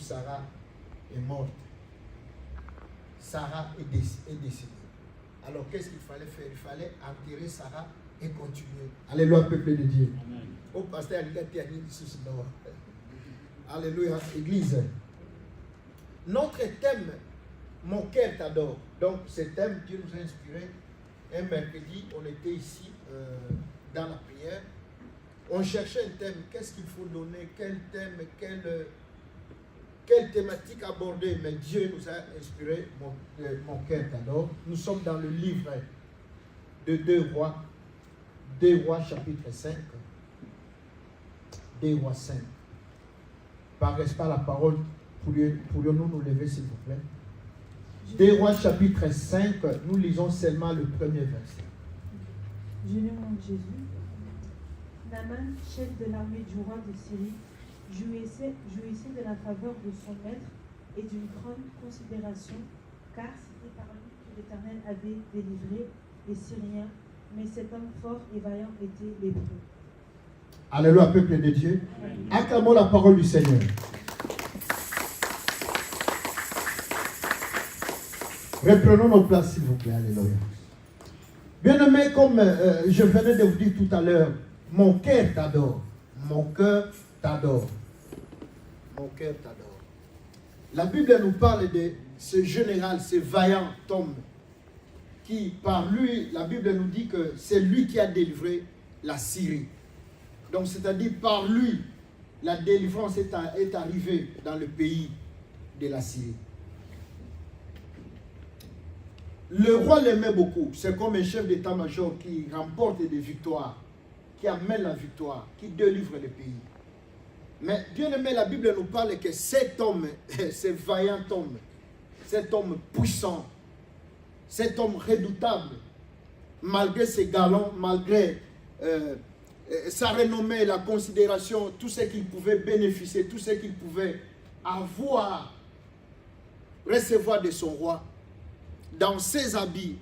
Sarah est morte. Sarah est décédée. Alors qu'est-ce qu'il fallait faire? Il fallait enterrer Sarah et continuer. Alléluia, peuple de Dieu. Amen. Oh, pasteur, alléluia, église. Notre thème, mon cœur t'adore. Donc, ce thème, Dieu nous a inspiré. Un mercredi, on était ici dans la prière. On cherchait un thème. Qu'est-ce qu'il faut donner? Quel thème? Quelle thématique aborder? Mais Dieu nous a inspiré. Mon cœur t'adore. Nous sommes dans le livre de 2 Rois. 2 Rois chapitre 5. 2 Rois 5. Paraissent pas la parole. Pourrions-nous nous lever s'il vous plaît? 2 Rois chapitre 5. Nous lisons seulement le premier verset. Je le nom de Jésus. Naaman, chef de l'armée du roi de Syrie, jouissait de la faveur de son maître et d'une grande considération, car c'était par lui que l'Éternel avait délivré les Syriens, mais cet homme fort et vaillant était lépreux. Alléluia, peuple de Dieu. Acclamons la parole du Seigneur. Reprenons nos places, s'il vous plaît. Alléluia. Bien-aimés, comme je venais de vous dire tout à l'heure, mon cœur t'adore. Mon cœur t'adore. Mon cœur t'adore. La Bible nous parle de ce général, ce vaillant homme, qui, par lui, la Bible nous dit que c'est lui qui a délivré la Syrie. Donc, c'est-à-dire, par lui, la délivrance est arrivée dans le pays de la Syrie. Le roi l'aimait beaucoup. C'est comme un chef d'état-major qui remporte des victoires, qui amène la victoire, qui délivre le pays. Mais bien aimé, la Bible nous parle que cet homme, ce vaillant homme, cet homme puissant, cet homme redoutable, malgré ses galons, malgré sa renommée, la considération, tout ce qu'il pouvait bénéficier, tout ce qu'il pouvait avoir, recevoir de son roi, dans ses habits,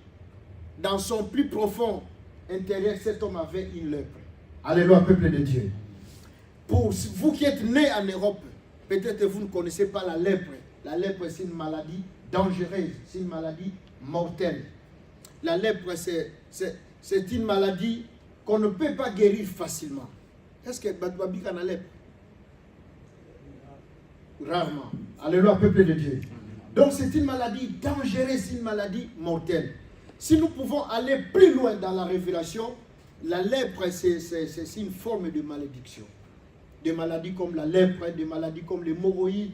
dans son plus profond intérieur, cet homme avait une lèpre. Alléluia, peuple de Dieu. Pour vous qui êtes nés en Europe, peut-être vous ne connaissez pas la lèpre. La lèpre, c'est une maladie dangereuse, c'est une maladie mortelle. La lèpre, c'est une maladie qu'on ne peut pas guérir facilement. Est-ce que Batouabik a la lèpre? Rarement. Alléluia, peuple de Dieu. Donc c'est une maladie dangereuse, une maladie mortelle. Si nous pouvons aller plus loin dans la révélation, la lèpre, c'est une forme de malédiction. Des maladies comme la lèpre, des maladies comme l'hémorroïde.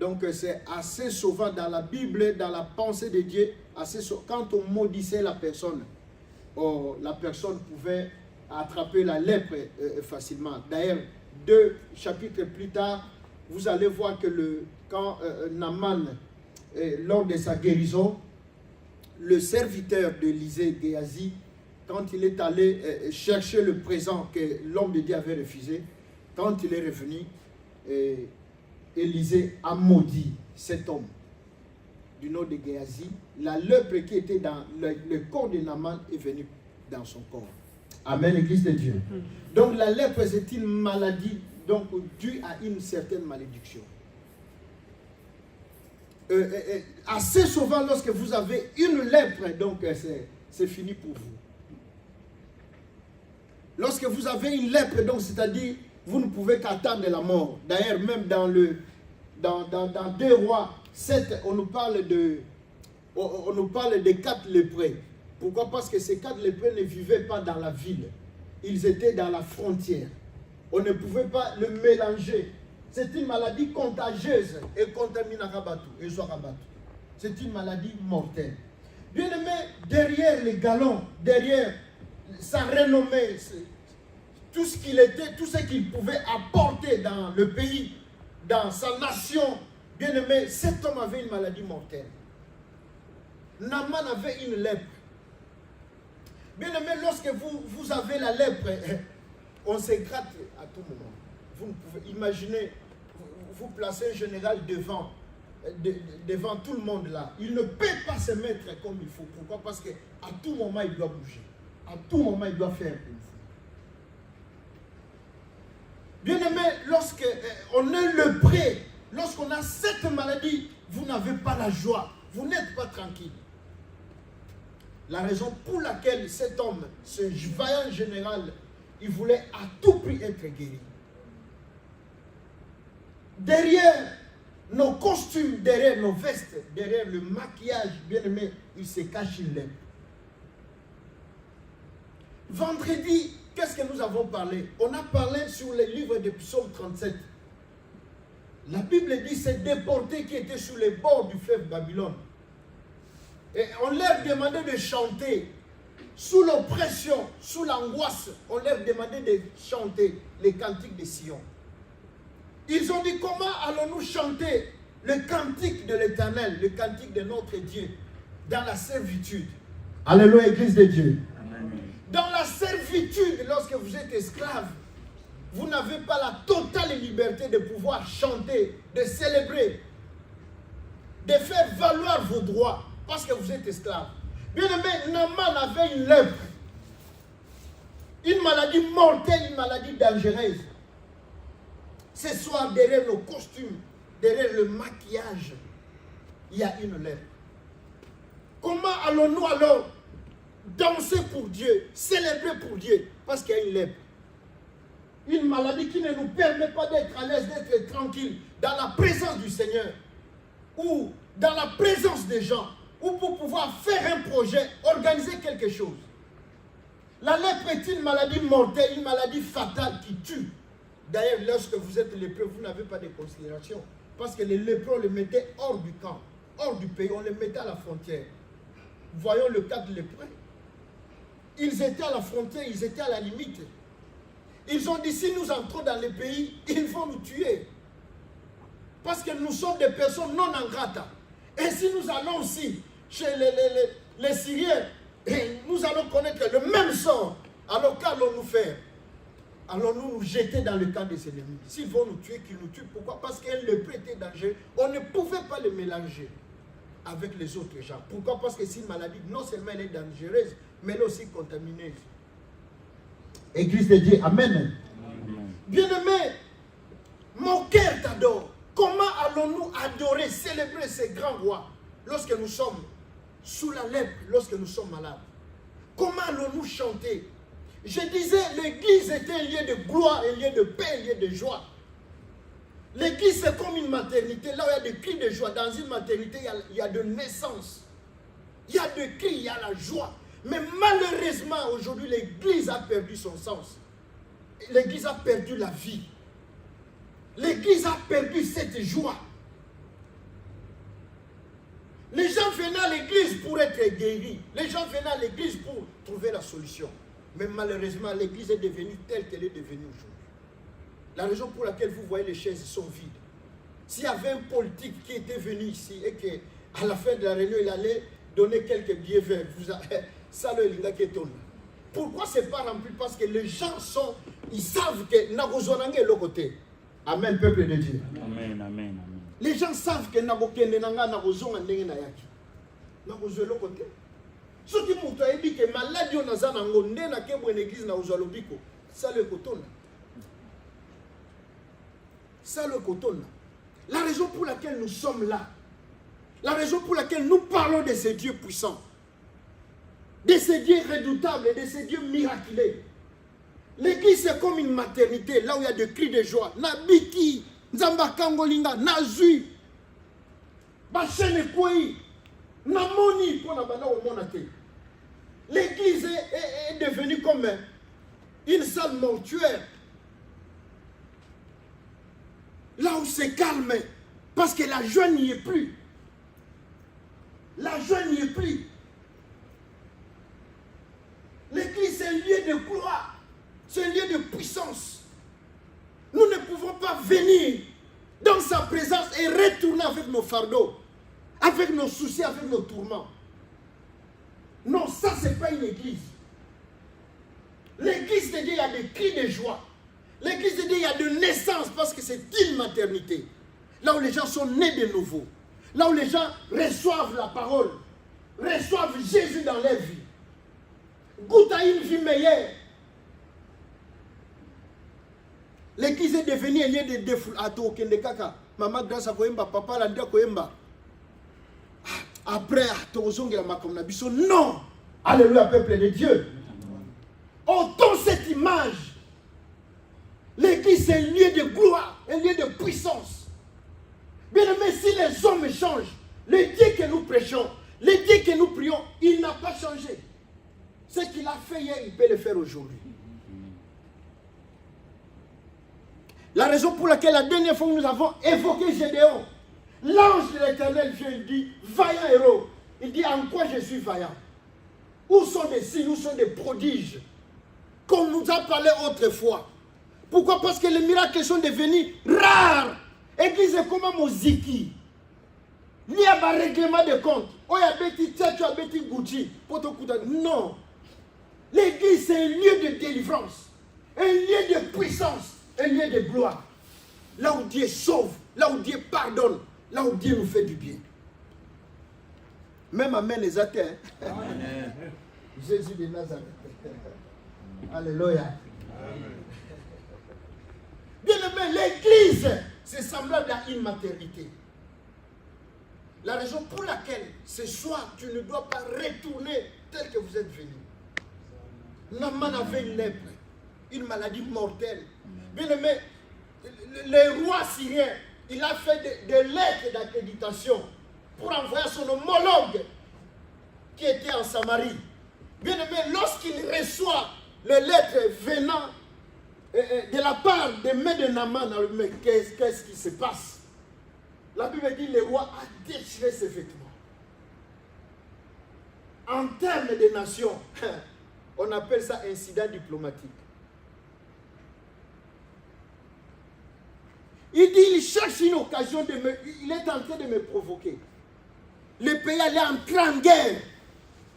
Donc c'est assez souvent dans la Bible, dans la pensée de Dieu, quand on maudissait la personne pouvait attraper la lèpre facilement. D'ailleurs, 2 chapitres plus tard, vous allez voir que quand Naaman, lors de sa guérison, le serviteur d'Élisée, Géasi, quand il est allé chercher le présent que l'homme de Dieu avait refusé, quand il est revenu, Élisée a maudit cet homme du nom de Géasi. La lèpre qui était dans le corps de Naaman est venue dans son corps. Amen, Église de Dieu. Donc la lèpre, c'est une maladie donc due à une certaine malédiction. Assez souvent, lorsque vous avez une lèpre, donc c'est fini pour vous. Lorsque vous avez une lèpre, donc c'est-à-dire vous ne pouvez qu'attendre la mort. D'ailleurs, même dans 2 Rois 7, on nous parle de 4 lépreux. Pourquoi? Parce que ces 4 lépreux ne vivaient pas dans la ville. Ils étaient dans la frontière. On ne pouvait pas le mélanger. C'est une maladie contagieuse et c'est une maladie mortelle. Bien aimé, derrière les galons, derrière sa renommée, tout ce qu'il était, tout ce qu'il pouvait apporter dans le pays, dans sa nation, bien aimé, cet homme avait une maladie mortelle. Naaman avait une lèpre. Bien aimé, lorsque vous avez la lèpre, on se gratte à tout moment. Vous ne pouvez imaginer, vous placez un général devant tout le monde là. Il ne peut pas se mettre comme il faut. Pourquoi? Parce qu'à tout moment, il doit bouger. À tout moment, il doit faire comme il faut. Bien aimé, lorsque on est lorsqu'on a cette maladie, vous n'avez pas la joie. Vous n'êtes pas tranquille. La raison pour laquelle cet homme, ce vaillant général, il voulait à tout prix être guéri. Derrière nos costumes, derrière nos vestes, derrière le maquillage, bien aimé, il se cache une lèpre. Vendredi, qu'est-ce que nous avons parlé? On a parlé sur le livre de Psaume 37. La Bible dit ces déportés qui étaient sur les bords du fleuve Babylone. Et on leur demandait de chanter sous l'oppression, sous l'angoisse. On leur demandait de chanter les cantiques de Sion. Ils ont dit, comment allons-nous chanter le cantique de l'Éternel, le cantique de notre Dieu, dans la servitude? Alléluia, Église de Dieu. Amen. Dans la servitude, lorsque vous êtes esclave, vous n'avez pas la totale liberté de pouvoir chanter, de célébrer, de faire valoir vos droits, parce que vous êtes esclave. Bien aimé, Naaman avait une lèpre, une maladie mortelle, une maladie dangereuse. Ce soir, derrière nos costumes, derrière le maquillage, il y a une lèpre. Comment allons-nous alors danser pour Dieu, célébrer pour Dieu, parce qu'il y a une lèpre? Une maladie qui ne nous permet pas d'être à l'aise, d'être tranquille dans la présence du Seigneur, ou dans la présence des gens, ou pour pouvoir faire un projet, organiser quelque chose. La lèpre est une maladie mortelle, une maladie fatale qui tue. D'ailleurs, lorsque vous êtes lépreux, vous n'avez pas de considération. Parce que les lépreux, on les mettait hors du camp, hors du pays, on les mettait à la frontière. Voyons le cas de lépreux. Ils étaient à la frontière, ils étaient à la limite. Ils ont dit, si nous entrons dans le pays, ils vont nous tuer. Parce que nous sommes des personnes non en grata. Et si nous allons aussi chez les Syriens, et nous allons connaître le même sort, alors qu'allons-nous faire? Allons-nous nous jeter dans le camp des ennemis? S'ils vont nous tuer, qu'ils nous tuent. Pourquoi? Parce qu'un lépreux était dangereux. On ne pouvait pas le mélanger avec les autres gens. Pourquoi? Parce que c'est une maladie, non seulement elle est dangereuse, mais elle est aussi contamineuse. Église de Dieu, amen. Bien-aimé, mon cœur t'adore. Comment allons-nous adorer, célébrer ces grands rois lorsque nous sommes sous la lèpre, lorsque nous sommes malades? Comment allons-nous chanter? Je disais, l'église était un lieu de gloire, un lieu de paix, un lieu de joie. L'église, c'est comme une maternité. Là où il y a des cris de joie, dans une maternité, il y a de naissance. Il y a des cris, il y a la joie. Mais malheureusement, aujourd'hui, l'église a perdu son sens. L'église a perdu la vie. L'église a perdu cette joie. Les gens venaient à l'église pour être guéris. Les gens venaient à l'église pour trouver la solution. Mais malheureusement, l'église est devenue telle qu'elle est devenue aujourd'hui. La raison pour laquelle vous voyez les chaises sont vides. S'il y avait un politique qui était venu ici et qu'à la fin de la réunion, il allait donner quelques billets verts, ça le linga qui est tourné. Pourquoi ce n'est pas rempli? Parce que les gens ils savent que Nagozonanga est le côté. Amen, peuple de Dieu. Amen, amen, amen. Les gens savent que Nagokende Nanga Nagozonga Ndenge Nayaki. Nagozo le côté. Ce qui m'a dit que maladie on a zanango ndena kebo en église na ozalobiko. Ça le coton. Ça le coton. La raison pour laquelle nous sommes là, la raison pour laquelle nous parlons de ces dieux puissants, de ces dieux redoutables et de ces dieux miraculeux. L'église c'est comme une maternité, là où il y a des cris de joie. Nabiki, Nzamba Kangolinga, Nazui, Bachene Kouyi, Namoni, pour la bana au monate. L'église est devenue comme une salle mortuaire. Là où c'est calme, parce que la joie n'y est plus. La joie n'y est plus. L'église c'est un lieu de gloire, c'est un lieu de puissance. Nous ne pouvons pas venir dans sa présence et retourner avec nos fardeaux, avec nos soucis, avec nos tourments. Non, ça c'est pas une église. L'église de Dieu, il y a des cris de joie. L'église de Dieu, il y a de naissance parce que c'est une maternité. Là où les gens sont nés de nouveau. Là où les gens reçoivent la parole, reçoivent Jésus dans leur vie, goûtent à une vie meilleure. L'église est devenue un lieu de défoulato, maman grâce à Koyemba, papa l'a dit à Koyemba. Après, non. Alléluia, peuple de Dieu. Ôtons cette image. L'église est un lieu de gloire, un lieu de puissance. Bien aimé, si les hommes changent, le Dieu que nous prêchons, le Dieu que nous prions, il n'a pas changé. Ce qu'il a fait hier, il peut le faire aujourd'hui. La raison pour laquelle la dernière fois nous avons évoqué Gédéon, l'ange de l'Éternel vient, il dit, vaillant héros. Il dit, en quoi je suis vaillant? Où sont des signes, où sont des prodiges qu'on nous a parlé autrefois? Pourquoi? Parce que les miracles sont devenus rares. Église est comme un moziki. Il y a un règlement de compte. Non. L'église c'est un lieu de délivrance, un lieu de puissance, un lieu de gloire. Là où Dieu sauve, là où Dieu pardonne, là où Dieu nous fait du bien. Même amen les athées. Jésus de Nazareth. Alléluia. Bien aimé, l'église, c'est semblable à une maternité. La raison pour laquelle ce soir, tu ne dois pas retourner tel que vous êtes venu. Naaman avait une lèpre, une maladie mortelle. Bien aimé, le roi syrien, il a fait des lettres d'accréditation pour envoyer son homologue qui était en Samarie. Bien aimé, lorsqu'il reçoit les lettres venant de la part des mains de Naaman, mais qu'est-ce qui se passe? La Bible dit que le roi a déchiré ses vêtements. En termes de nation, on appelle ça incident diplomatique. Il dit, il cherche une occasion de me... Il est en train de me provoquer. Le pays allait entrer en guerre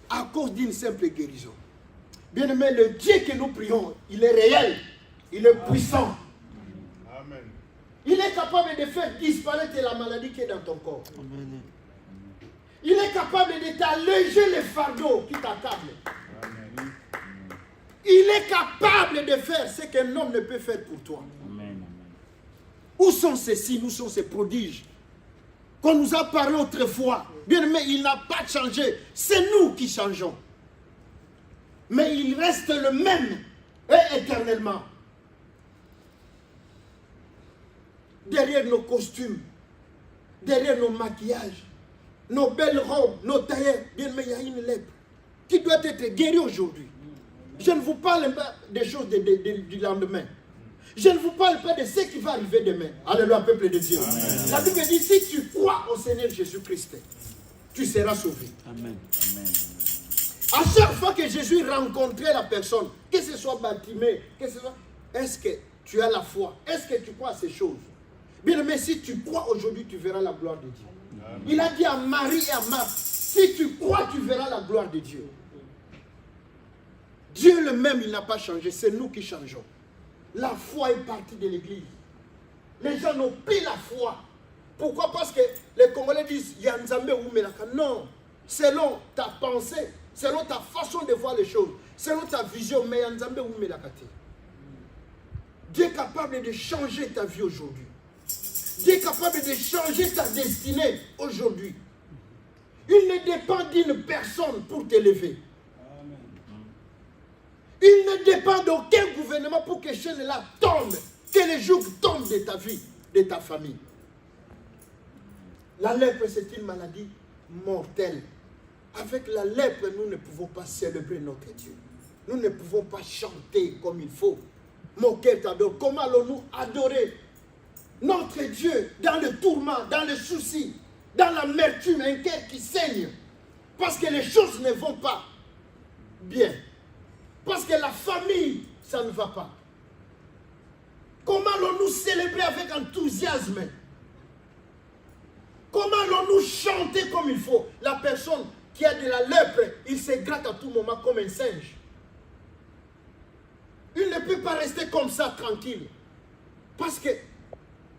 à cause d'une simple guérison. Bien aimé, le Dieu que nous prions, il est réel, il est puissant. Amen. Il est capable de faire disparaître la maladie qui est dans ton corps. Amen. Il est capable de t'alléger les fardeaux qui t'accablent. Amen. Il est capable de faire ce qu'un homme ne peut faire pour toi. Amen. Où sont ces signes, où sont ces prodiges qu'on nous a parlé autrefois? Bien aimé, il n'a pas changé. C'est nous qui changeons. Mais il reste le même et éternellement. Derrière nos costumes, derrière nos maquillages, nos belles robes, nos tailleurs, bien aimé, il y a une lèpre qui doit être guérie aujourd'hui. Je ne vous parle pas des choses du lendemain. Je ne vous parle pas de ce qui va arriver demain. Alléluia, peuple de Dieu. Amen. La Bible dit, si tu crois au Seigneur Jésus-Christ, tu seras sauvé. Amen. Amen. À chaque fois que Jésus rencontrait la personne, que ce soit Bartimée, que ce soit... Est-ce que tu as la foi? Est-ce que tu crois à ces choses? Bien aimé, si tu crois aujourd'hui, tu verras la gloire de Dieu. Amen. Il a dit à Marie et à Marthe, si tu crois, tu verras la gloire de Dieu. Dieu le même, il n'a pas changé. C'est nous qui changeons. La foi est partie de l'église. Les gens n'ont plus la foi. Pourquoi? Parce que les Congolais disent Yanzambe ou Melaka. Non. Selon ta pensée, selon ta façon de voir les choses, selon ta vision, mais Yanzambe ou Melaka. Dieu est capable de changer ta vie aujourd'hui. Dieu est capable de changer ta destinée aujourd'hui. Il ne dépend d'une personne pour t'élever. Il ne dépend d'aucun gouvernement pour que ces chaînes-là tombent, que les jours tombent de ta vie, de ta famille. La lèpre, c'est une maladie mortelle. Avec la lèpre, nous ne pouvons pas célébrer notre Dieu. Nous ne pouvons pas chanter comme il faut. Mon cœur t'adore. Comment allons-nous adorer notre Dieu dans le tourment, dans le souci, dans l'amertume, un cœur qui saigne? Parce que les choses ne vont pas bien. Parce que la famille, ça ne va pas. Comment allons-nous célébrer avec enthousiasme? Comment allons-nous chanter comme il faut? La personne qui a de la lèpre, il se gratte à tout moment comme un singe. Il ne peut pas rester comme ça tranquille. Parce que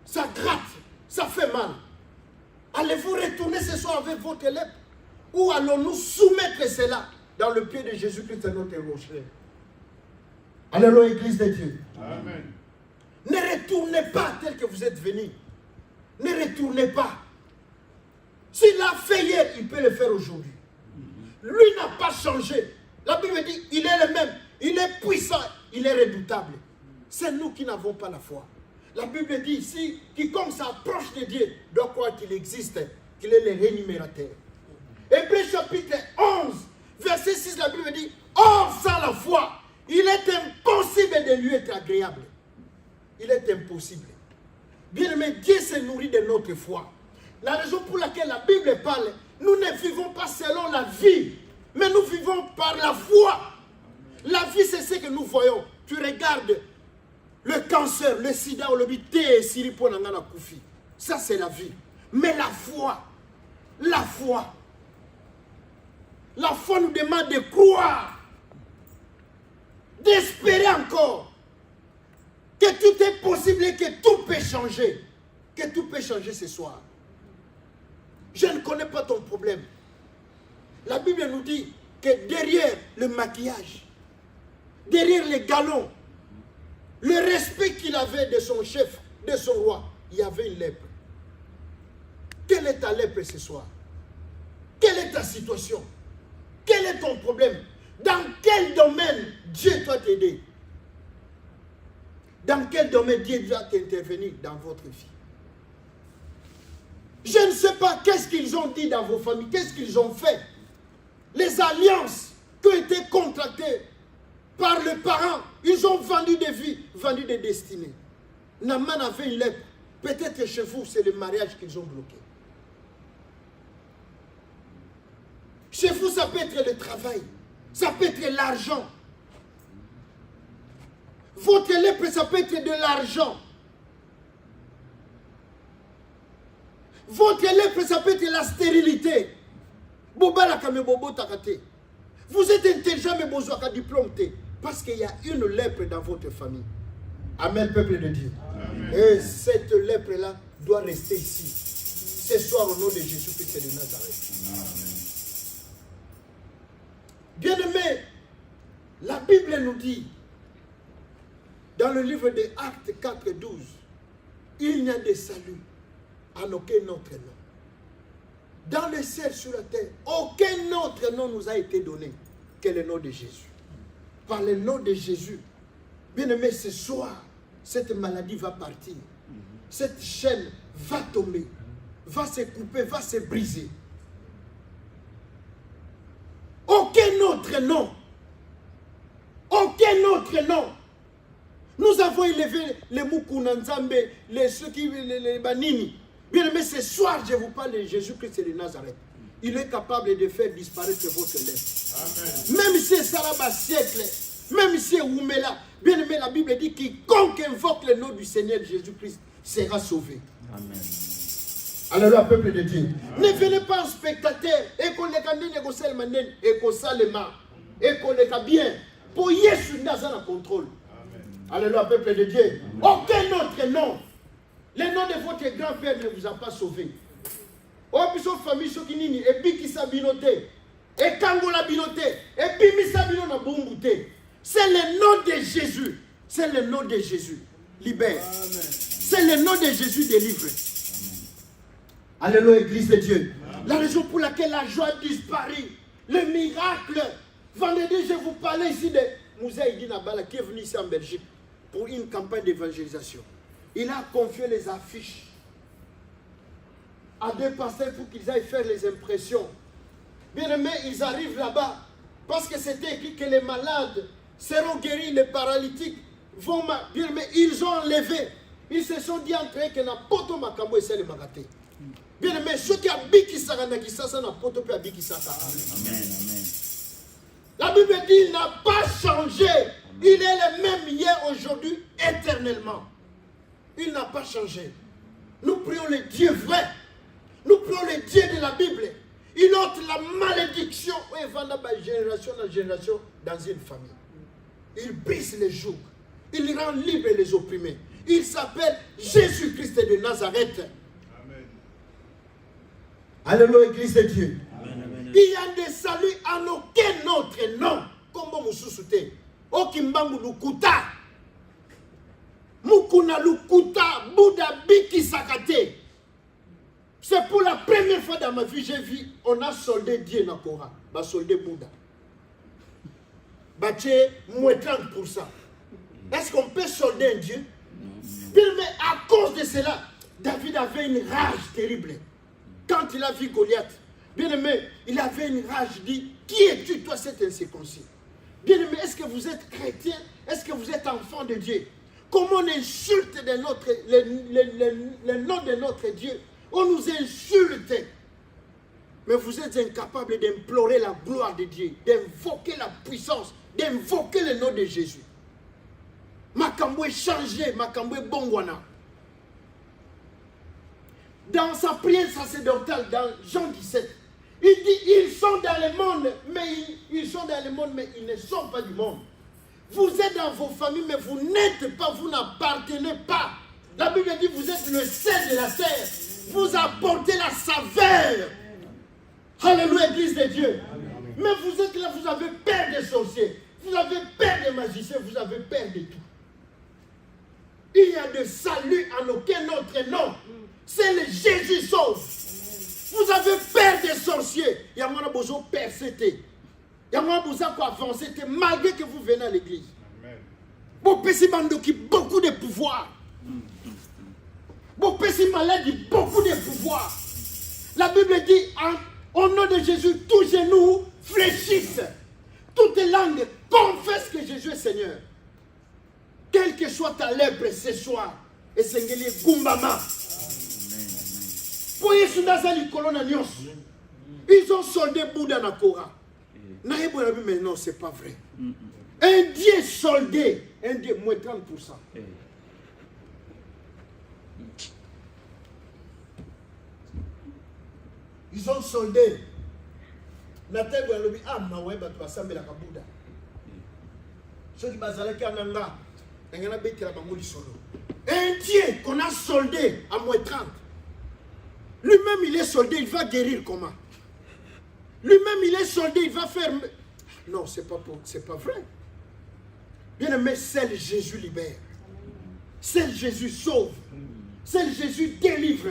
ça gratte, ça fait mal. Allez-vous retourner ce soir avec votre lèpre? Ou allons-nous soumettre cela dans le pied de Jésus-Christ, notre rocher? Alléluia, Église de Dieu. Amen. Ne retournez pas tel que vous êtes venus. Ne retournez pas. S'il l'a fait hier, il peut le faire aujourd'hui. Lui n'a pas changé. La Bible dit, il est le même. Il est puissant. Il est redoutable. C'est nous qui n'avons pas la foi. La Bible dit ici, quiconque s'approche de Dieu doit croire qu'il existe, qu'il est le rémunérateur. Hébreux chapitre 11, verset 6, la Bible dit, or sans la foi, il est impossible de lui être agréable. Il est impossible. Bien aimé, Dieu se nourrit de notre foi. La raison pour laquelle la Bible parle, nous ne vivons pas selon la vie, mais nous vivons par la foi. La vie, c'est ce que nous voyons. Tu regardes le cancer, le sida, le bité, la koufi. Ça, c'est la vie. Mais la foi nous demande de croire, d'espérer encore que tout est possible et que tout peut changer. Que tout peut changer ce soir. Je ne connais pas ton problème. La Bible nous dit que derrière le maquillage, derrière les galons, le respect qu'il avait de son chef, de son roi, il y avait une lèpre. Quelle est ta lèpre ce soir? Quelle est ta situation? Quel est ton problème? Dans quel domaine Dieu doit t'aider? Dans quel domaine Dieu doit intervenir dans votre vie? Je ne sais pas qu'est-ce qu'ils ont dit dans vos familles, qu'est-ce qu'ils ont fait. Les alliances qui ont été contractées par les parents, ils ont vendu des vies, vendu des destinées. Naaman avait une lèpre. Peut-être chez vous, c'est le mariage qu'ils ont bloqué. Chez vous, ça peut être le travail. Ça peut être l'argent. Votre lèpre, ça peut être de l'argent. Votre lèpre, ça peut être la stérilité. Vous êtes intelligent, mais vous avez un diplôme. Parce qu'il y a une lèpre dans votre famille. Amen, peuple de Dieu. Amen. Et cette lèpre-là doit rester ici. Ce soir, au nom de Jésus-Christ de Nazareth. Bien-aimés, la Bible nous dit, dans le livre des Actes 4, 12, il n'y a de salut en aucun autre nom. Dans le ciel, sur la terre, aucun autre nom nous a été donné que le nom de Jésus. Par le nom de Jésus, bien-aimé, ce soir, cette maladie va partir. Cette chaîne va tomber, va se couper, va se briser. Aucun autre nom. Aucun autre nom. Nous avons élevé les Mukunanzambe, les Banini. Bien aimé, ce soir, je vous parle de Jésus-Christ de Nazareth. Il est capable de faire disparaître votre lèpre. Même si c'est Salaba siècle, même si c'est Oumela, bien aimé, la Bible dit quiconque invoque le nom du Seigneur Jésus-Christ sera sauvé. Amen. Alléluia, peuple de Dieu. Amen. Ne venez pas en spectateur et qu'on les candidates négocier le manen et qu'on s'alléma et qu'on les bien. Pour Jésus, nous avons le contrôle. Alléluia, peuple de Dieu. Amen. Aucun autre nom. Le nom de votre grand-père ne vous a pas sauvé. Oh, puis son famille, ce qui nini, et puis qui s'abinoté, et Kangola binoté, et puis Missabino na bumbuté. C'est le nom de Jésus. C'est le nom de Jésus. Libère. C'est le nom de Jésus délivre. Alléluia, Église de Dieu. Amen. La raison pour laquelle la joie disparaît, le miracle. Vendredi, je vous parlais ici de Moussa Idina Bala qui est venu ici en Belgique pour une campagne d'évangélisation. Il a confié les affiches à deux pasteurs pour qu'ils aillent faire les impressions. Bien aimés, ils arrivent là-bas parce que c'était écrit que les malades seront guéris, les paralytiques vont... Bien aimés, ils ont enlevé. Ils se sont dit entre eux que na poto makambo et c'est le magaté. Bien aimé, ceux qui habitent qui ça na poto peut habiter ça. Amen. La Bible dit il n'a pas changé. Il est le même hier, aujourd'hui, éternellement. Il n'a pas changé. Nous prions le Dieu vrai. Nous prions le Dieu de la Bible. Il ôte la malédiction de génération en génération dans une famille. Il brise les jougs. Il rend libre les opprimés. Il s'appelle Jésus-Christ de Nazareth. Amen. Alléluia, Église de Dieu. Amen. Il y a des saluts en aucun autre nom. Comme vous soutenez. Okimbangu Lukuta. Mukuna Lukuta. Bouddha Biki Sakate. C'est pour la première fois dans ma vie, j'ai vu, on a soldé Dieu dans le Coran. On a soldé Bouddha. Bâché, moins 30%. Est-ce qu'on peut solder un Dieu? Mais à cause de cela, David avait une rage terrible. Quand il a vu Goliath, bien aimé, il avait une rage, il dit, qui es-tu, toi, cet incirconcis? Bien aimé, est-ce que vous êtes chrétien? Est-ce que vous êtes enfant de Dieu? Comment on insulte le nom de notre Dieu? On nous insulte. Mais vous êtes incapables d'implorer la gloire de Dieu, d'invoquer la puissance, d'invoquer le nom de Jésus. Makambo est changé, Makambo est bongwana. Dans sa prière sacerdotale, dans Jean 17, il dit, ils sont dans le monde, mais ils sont dans le monde, mais ils ne sont pas du monde. Vous êtes dans vos familles, mais vous n'êtes pas, vous n'appartenez pas. La Bible dit, vous êtes le sel de la terre. Vous apportez la saveur. Alléluia, Église de Dieu. Amen. Mais vous êtes là, vous avez peur des sorciers. Vous avez peur des magiciens, vous avez peur de tout. Il y a de salut en aucun autre nom. C'est le Jésus sauve. Vous avez peur des sorciers. Il y a moins besoin de perséter. Il y a moins besoin d'avancer malgré que vous venez à l'église. Bon, petit bando qui beaucoup de pouvoir. Bon, petit maladie, beaucoup de pouvoir. La Bible dit, au nom de Jésus, tous genoux fléchissent. Toutes langues confessent que Jésus est Seigneur. Quelle que soit ta lèpre ce soir, et Seigneur Gumbama. Ils ont soldé Bouddha dans le Coran. Mais non, c'est pas vrai. Un Dieu soldé, un Dieu moins 30%. Ils ont soldé. Nathan Goualobi, ah, ma ouais, tu vas s'amener la Bouddha. Ceux qui basent qui en anga, un Dieu qu'on a soldé à moins 30. Lui-même, il est soldé, il va guérir comment? Lui-même, il est soldé, il va faire... Non, c'est pas vrai. Bien aimé, seul Jésus libère. Seul Jésus sauve. Seul Jésus délivre.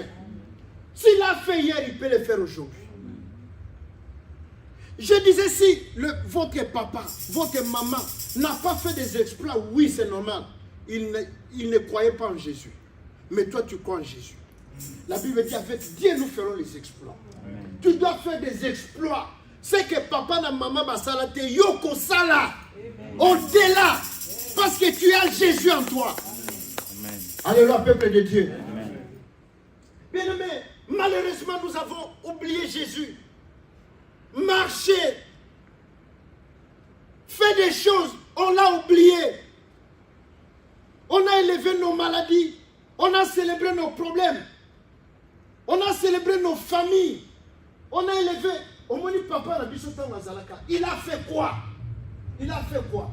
S'il l'a fait hier, il peut le faire aujourd'hui. Je disais, si votre papa, votre maman n'a pas fait des exploits, oui, c'est normal. Il ne croyait pas en Jésus. Mais toi, tu crois en Jésus. La Bible dit, avec Dieu, nous ferons les exploits. Amen. Tu dois faire des exploits. C'est que papa et maman basala te yoko sala. Au-delà. Parce que tu as Jésus en toi. Amen. Alléluia, peuple de Dieu. Amen. Bien aimé, malheureusement, nous avons oublié Jésus. Marcher. Faire des choses, on l'a oublié. On a élevé nos maladies. On a célébré nos problèmes. On a célébré nos familles. On a élevé. Papa il a fait quoi? Il a fait quoi?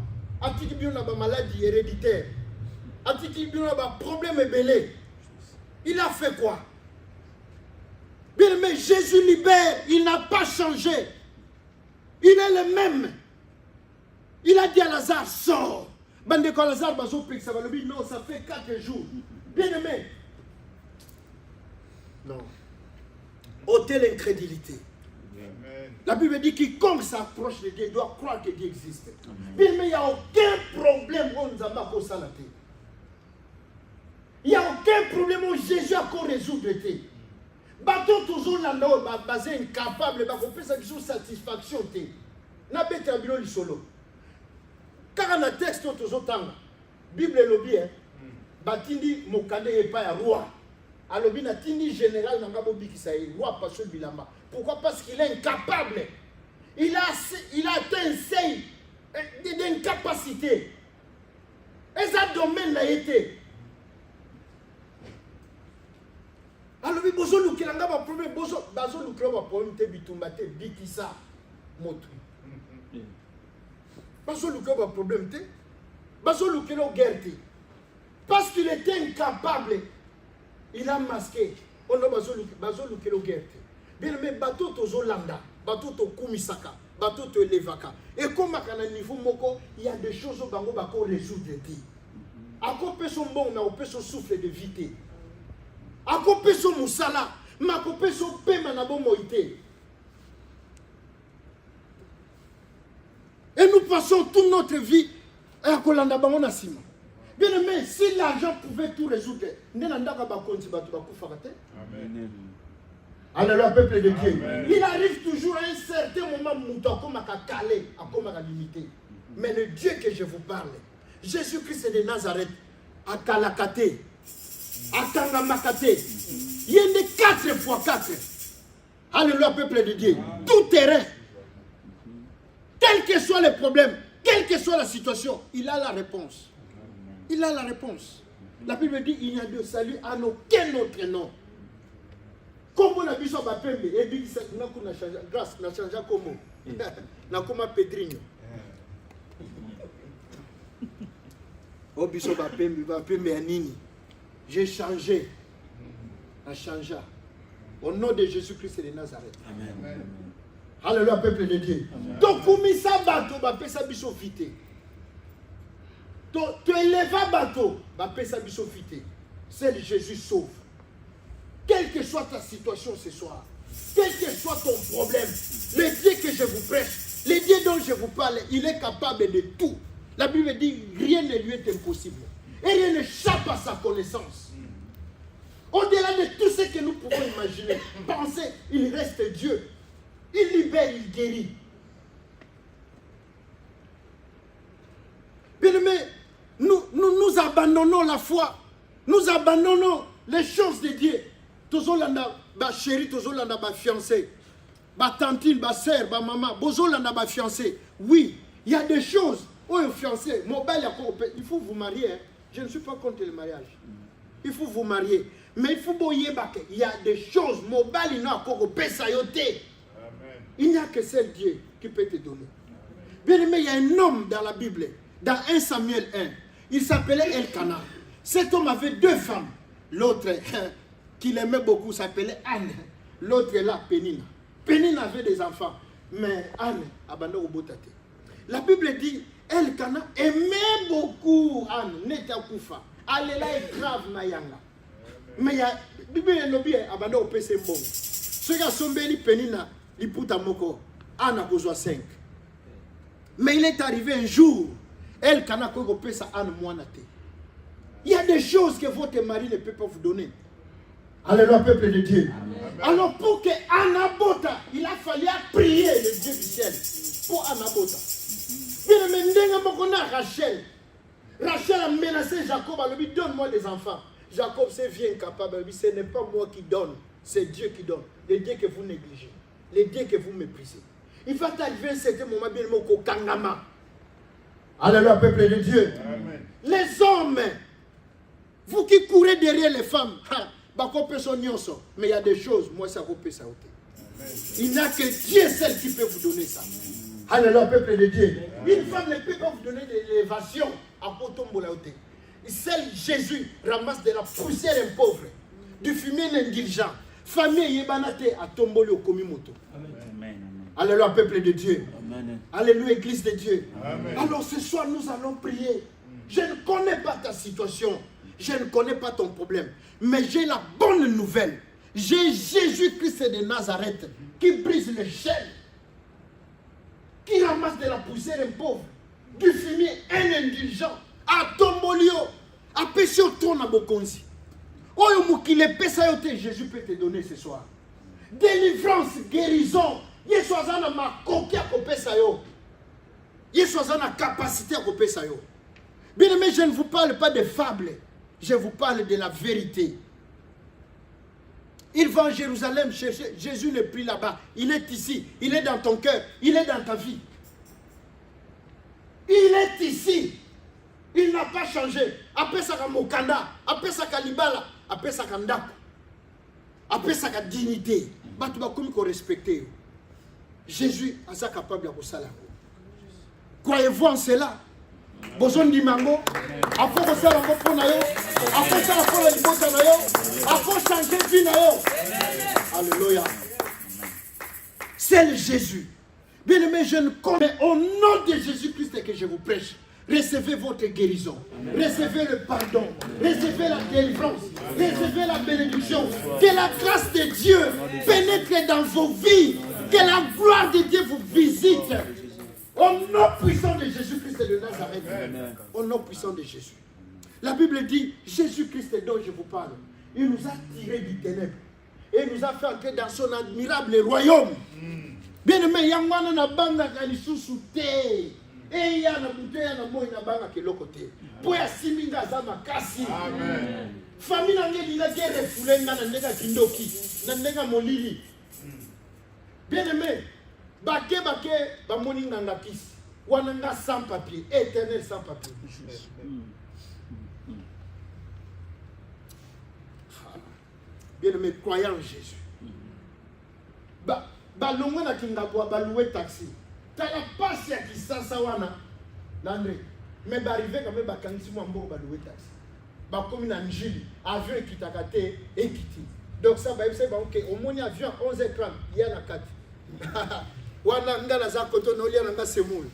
Il a une maladie héréditaire. Il a un problème belé. Il a fait quoi? Bien, mais Jésus libère. Il n'a pas changé. Il est le même. Il a dit à Lazare, sors. Bande quand Lazare va ça va le dire, non, ça fait 4 jours. Bien aimé. Non. Ôtez l'incrédulité. La Bible dit quiconque s'approche de Dieu doit croire que Dieu existe. Bien aimé, il n'y a aucun problème où nous avons encore ça la terre. Il n'y a aucun problème où Jésus a encore résoudre. Bateau toujours là, basé incapable, on peut ça sur satisfaction. N'a pas été un solo. Car dans le texte, la Bible est lobby, Batindi Mokande n'est pas un roi. Alors, il a tini général dans Gabobi qui s'est roi parce que Bilamba. Pourquoi? Parce qu'il est incapable. Il a atteint un seuil d'incapacité. Et ça domaine l'a été. Alors, il y a un problème. Il y a un problème. Bikisa motu. Bazo luka ba problème te. Bazo luka lo guerre. Parce qu'il était incapable, il a masqué. On a bazo luka lo guerre. Bien mais bateau tozo landa, bateau to kumisaka, bateau to levaka. Et comme à un niveau moko, il y a des choses au bango bako résoudre ti. À quoi peut son bon, mais on peut son souffle de vité. À quoi peut son moussala. Makope so pema na bon moïté. Et nous passons toute notre vie à Kolanda Bango Sima. Bien aimé, si l'argent pouvait tout résoudre, Amen. Alléluia, peuple de Dieu. Amen. Il arrive toujours à un certain moment, Mouton, comme à calé, comme à limiter. Mais le Dieu que je vous parle, Jésus-Christ de Nazareth, à Kalakate, à Kangamakate, il y a des 4 fois 4. Alléluia, peuple de Dieu. Amen. Tout terrain. Quel que soit le problème, quelle que soit la situation, il a la réponse. Il a la réponse. La Bible dit il n'y a de salut en aucun autre nom. Comme on a vu sur ma pembe, et dit que nous avons changé grâce, nous avons changé comme nous avons Pedrinho. Au biso ma pembe anini. J'ai changé. A changé. Au nom de Jésus-Christ de Nazareth. Amen. Alléluia, peuple de Dieu. Donc, comme ça, bateau, va payer sa biso vite. Tu élèves bateau, va payer sa biso vite. C'est Jésus sauve. Quelle que soit ta situation ce soir, quel que soit ton problème, le Dieu que je vous prêche, le Dieu dont je vous parle, il est capable de tout. La Bible dit rien ne lui est impossible. Et rien n'échappe à sa connaissance. Au-delà de tout ce que nous pouvons imaginer, penser, il reste Dieu. Il libère, il guérit. Bien aimé, nous abandonnons la foi. Nous abandonnons les choses de Dieu. Tozolanda, ba chérie, tozolanda, ba fiancé, ba tantine, ba sœur, ba maman, bozolanda, ba fiancé. Oui, il y a des choses. Oh, fiancé, il faut vous marier. Hein. Je ne suis pas contre le mariage. Il faut vous marier. Mais il faut boyer. Il y a des choses. Mobile, il n'a pas encore sayoté. Il n'y a que seul Dieu qui peut te donner. Bien aimé, il y a un homme dans la Bible, dans 1 Samuel 1. Il s'appelait Elkana. Cet homme avait 2 femmes. L'autre, qu'il aimait beaucoup, s'appelait Anne. L'autre là, Pénina. Pénina avait des enfants. Mais Anne, abandonne au botate. La Bible dit, Elkana aimait beaucoup Anne. Neta Koufa. Elle là est grave, Mayanga. Mais la Bible est abandonne au PC bon. Ceux qui sont bénis, Pénina. Il puta moko, Anne a besoin 5. Mais il est arrivé un jour, elle kana ko pesa Anne moanate. Il y a des choses que votre mari ne peut pas vous donner. Alléluia, peuple de Dieu. Amen. Alors pour que Anne abota, il a fallu prier le Dieu du ciel pour Anne abota. Bien aimé, ndenga moko na Rachel. Rachel a menacé Jacob, elle lui dit donne-moi les enfants. Jacob c'est bien incapable, ce n'est pas moi qui donne, c'est Dieu qui donne. Le Dieu que vous négligez. Les dieux que vous méprisez. Il va arriver un certain moment bien au Kangama. Alléluia, peuple de Dieu. Amen. Les hommes, vous qui courez derrière les femmes, mais il y a des choses, moi ça peut sauter. Il n'y a que Dieu seul qui peut vous donner ça. Alléluia, peuple de Dieu. Amen. Une femme ne peut pas vous donner de l'élévation à Potombolaote. Seul Jésus ramasse de la poussière un pauvre, du fumier indulgent. Famille Yebanate a tombé au Komimoto. Amen. Alléluia, peuple de Dieu. Amen. Alléluia, église de Dieu. Amen. Alors ce soir, nous allons prier. Je ne connais pas ta situation. Je ne connais pas ton problème. Mais j'ai la bonne nouvelle. J'ai Jésus-Christ de Nazareth qui brise les chaînes, qui ramasse de la poussière un pauvre, du fumier un indulgent, à Tombolio, à péché au trône à Bokonzi. Jésus peut te donner ce soir. Délivrance, guérison. Yeswazana ma koki à kopé sayo. Yeswazana capacité à kopé sayo. Bien aimé, je ne vous parle pas de fables. Je vous parle de la vérité. Il va en Jérusalem chercher. Jésus n'est plus là-bas. Il est ici. Il est dans ton cœur. Il est dans ta vie. Il est ici. Il n'a pas changé. Après ça, Mokanda. Après ça, Kalibala. Après ça, Kandako. Après ça, dignité. Tu vas comme respecter. Jésus est capable de faire ça. Croyez-vous en cela? Besoin de mango. Après ça, on va prendre. Après ça, on va prendre. Après changer de vie. Alléluia. C'est le Jésus. Bien aimé, je ne connais au nom de Jésus-Christ que je vous prêche. recevez votre guérison. Recevez le pardon. Recevez la délivrance. Recevez la bénédiction. Que la grâce de Dieu pénètre dans vos vies. Que la gloire de Dieu vous visite. Au nom puissant de Jésus-Christ de Nazareth. Au nom puissant de Jésus. La Bible dit, Jésus-Christ dont je vous parle, il nous a tirés du ténèbre. Et il nous a fait entrer dans son admirable royaume. Bien-aimé, Yangwana na banga kalisusu te. Et ya na bouteille na moi na banga keloko te. Po ya siminga za makasi. Amen. Famille na ngeli na ke refoulé na ndeka kindoki, na ndeka molili. Bien-aimé, bake ba moninga ngapisi. Wananga sans papier, éternel sans papier. Bien-aimé, croyant en Jésus. Balongo na kingabwa baloué taxi. Tala passe ya kisasa wana. Nandre. Mais arrivé quand même bakangisi mo mboko baloué taxi. Ba komi na njili, avion kitakate ekiti. Donc ça ba yebisa ba OK, au moni avion 11h30, il y a na kati. Wana ngala za koto no lia nga semoul.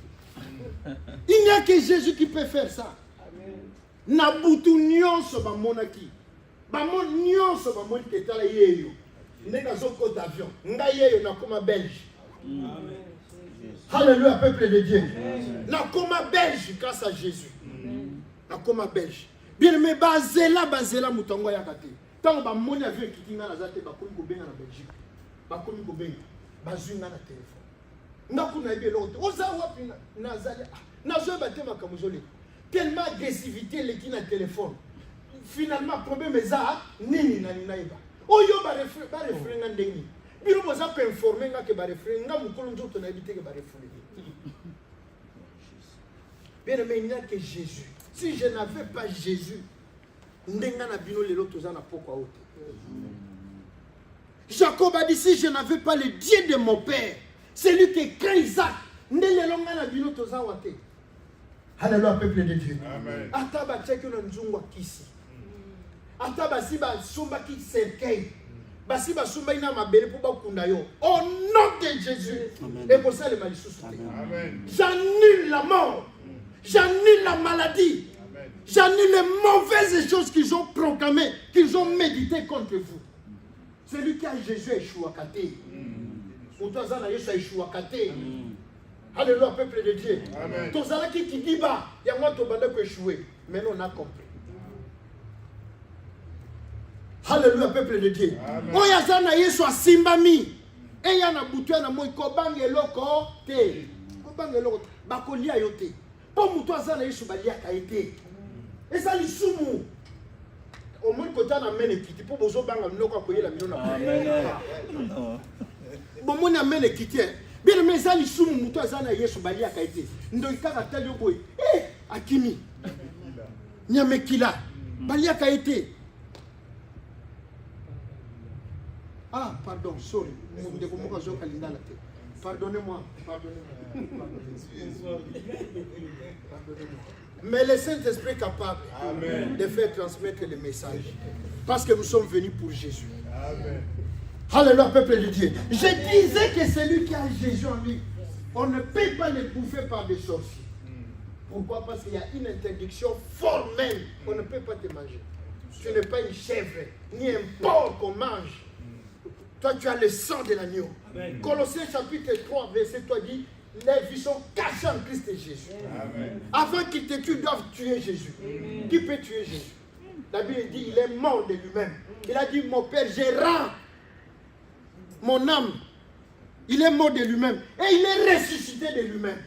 Il n'y a que Jésus qui peut faire ça. Amen. Na butu nyonso ba monaki. Ba mon nyonso ba moni ketala yeyo. Ndeka zoko d'avion. Nga yeyo na koma belge. Amen. Alléluia, peuple de Dieu. Na koma belge grâce à Jésus. Na koma belge. Bien aimé bazela mutongo ya kate. Tant ba moni avion kitinga na zate ba komi ko benga na Belgique. Ba komi ko benga. Bazunga na téléphone. Nakuna ibe lote. Oza wapi na zali. Na zo baté makamuzoli. Tellement agressivité les qui na téléphone. Finalement problème eza nini na ninaïba. Oyo ba refrain ndeni. Biro boza ko informer nga ke ba refrain nga mukolo nzoto na habité ke ba refrain. Bien aimé, il n'y a que Jésus. Si je n'avais pas Jésus, ndenga na bino lelo toza na poko aote. Jacob a dit, si je n'avais pas le Dieu de mon père, celui qui craint Isaac, ndelelonga na bino toza wate. Alléluia, peuple de Dieu. Amen. Ataba tcheki na nzungwa kisi. Ataba siba sumba ki cercueil. Basiba sumba ina mabele pour bakunda yo. Au nom de Jésus. Et pour ça le malisusu. Amen. J'annule la mort. J'annule la maladie. Amen. J'annule les mauvaises choses qu'ils ont proclamées, qu'ils ont méditées contre vous. Celui qui a Jésus échoue à Kate. Pour toi, ça n'a échoue à Kate. Alléluia, peuple de Dieu. Amen. Tous ceux qui disent, il y a moi qui ai échoué. Mais nous, on a compris. Alléluia, peuple de Dieu. Oya sana Yesu asimbami. Et ya na butu na moi ko bangeloko te. Ko bangeloko ba ko lia yote. Po mutu azana Yesu balia ka ete. Et ça lisumu. Au moins côté na mene kiti po bozo banga mnoko ko yela milona. Amen. Bon mon amene kiti. Bien mais ça lisumu mutu azana Yesu balia ka ete. Ndo ikaka tali boy. Akimi. Nyamekila. Balia ka ete. Ah, pardon, sorry. Pardonnez-moi. Mais le Saint-Esprit est capable de faire transmettre le message. Parce que nous sommes venus pour Jésus. Amen. Alléluia, peuple de Dieu. Je disais que celui qui a Jésus en lui, on ne peut pas le bouffer par des sorciers. Pourquoi? Parce qu'il y a une interdiction formelle. On ne peut pas te manger. Tu n'es pas une chèvre, ni un porc qu'on mange. Toi, tu as le sang de l'agneau. Colossiens chapitre 3, verset 3 dit, les vies sont cachées en Christ et Jésus. Amen. Avant qu'il te tue, ils doivent tuer Jésus. Amen. Qui peut tuer Jésus? La Bible dit, il est mort de lui-même. Il a dit, mon Père, je rends mon âme. Il est mort de lui-même. Et il est ressuscité de lui-même.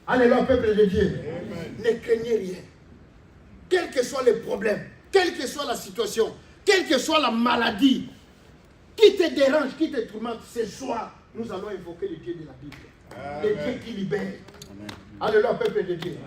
Alléluia, peuple de Dieu. Amen. Ne craignez rien. Quel que soit le problème, quelle que soit la situation, quelle que soit la maladie, qui te dérange, qui te tourmente, ce soir, nous allons invoquer le Dieu de la Bible. Amen. Le Dieu qui libère. Amen. Alléluia, peuple de Dieu.